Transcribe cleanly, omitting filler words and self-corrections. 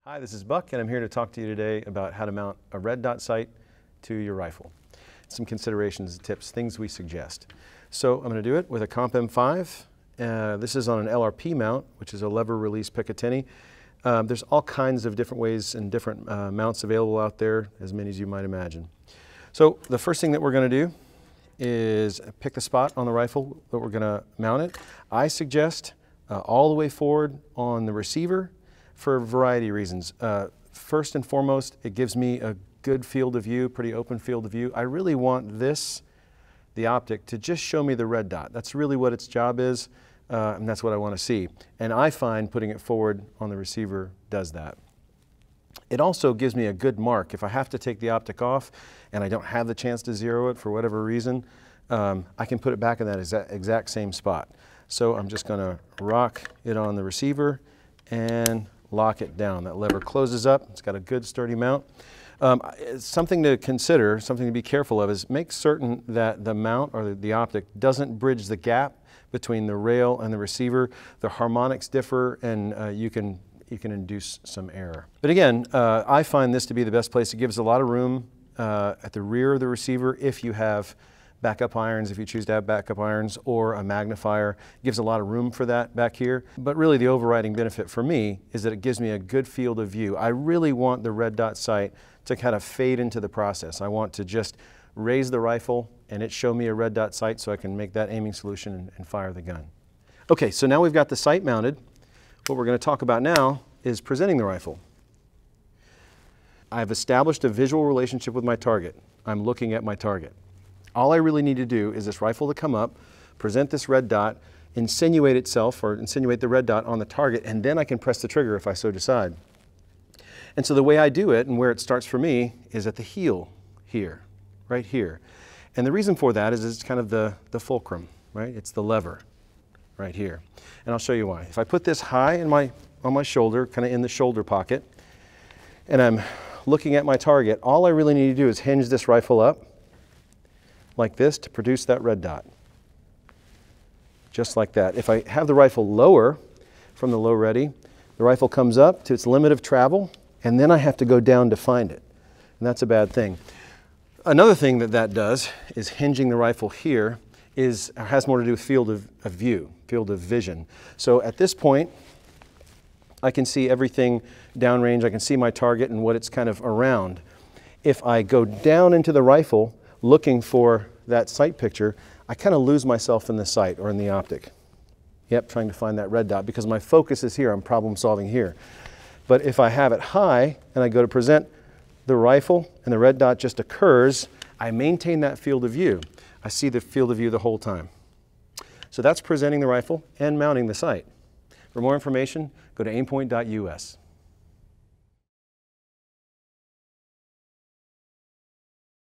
Hi, this is Buck, and I'm here to talk to you today about how to mount a red dot sight to your rifle. Some considerations, tips, things we suggest. So I'm going to do it with a Comp M5. This is on an LRP mount, which is a lever release Picatinny. There's all kinds of different ways and different mounts available out there, as many as you might imagine. So the first thing that we're going to do is pick the spot on the rifle that we're going to mount it. I suggest all the way forward on the receiver for a variety of reasons. First and foremost, it gives me a good field of view, pretty open field of view. I really want this, the optic, to just show me the red dot. That's really what its job is, and that's what I want to see. And I find putting it forward on the receiver does that. It also gives me a good mark. If I have to take the optic off and I don't have the chance to zero it for whatever reason, I can put it back in that exact same spot. So I'm just going to rock it on the receiver and lock it down. That lever closes up. It's got a good sturdy mount. Something to consider, something to be careful of, is make certain that the mount or the optic doesn't bridge the gap between the rail and the receiver. The harmonics differ, and you can induce some error. But again, I find this to be the best place. It gives a lot of room at the rear of the receiver if you have backup irons, if you choose to have backup irons, or a magnifier. It gives a lot of room for that back here. But really the overriding benefit for me is that it gives me a good field of view. I really want the red dot sight to kind of fade into the process. I want to just raise the rifle and it show me a red dot sight so I can make that aiming solution and fire the gun. Okay, so now we've got the sight mounted. What we're going to talk about now is presenting the rifle. I've established a visual relationship with my target. I'm looking at my target. All I really need to do is this rifle to come up, present this red dot, insinuate itself or insinuate the red dot on the target, and then I can press the trigger if I so decide. And so the way I do it and where it starts for me is at the heel here, right here. And the reason for that is it's kind of the fulcrum, right? It's the lever right here. And I'll show you why. If I put this high on my shoulder, kind of in the shoulder pocket, and I'm looking at my target, all I really need to do is hinge this rifle up like this to produce that red dot. Just like that. If I have the rifle lower from the low ready, the rifle comes up to its limit of travel, and then I have to go down to find it. And that's a bad thing. Another thing that does is hinging the rifle here has more to do with field of view, field of vision. So at this point, I can see everything downrange. I can see my target and what it's kind of around. If I go down into the rifle looking for that sight picture, I kind of lose myself in the sight or in the optic. Yep, trying to find that red dot because my focus is here. I'm problem solving here. But if I have it high and I go to present the rifle and the red dot just occurs, I maintain that field of view. I see the field of view the whole time. So that's presenting the rifle and mounting the sight. For more information, go to aimpoint.us.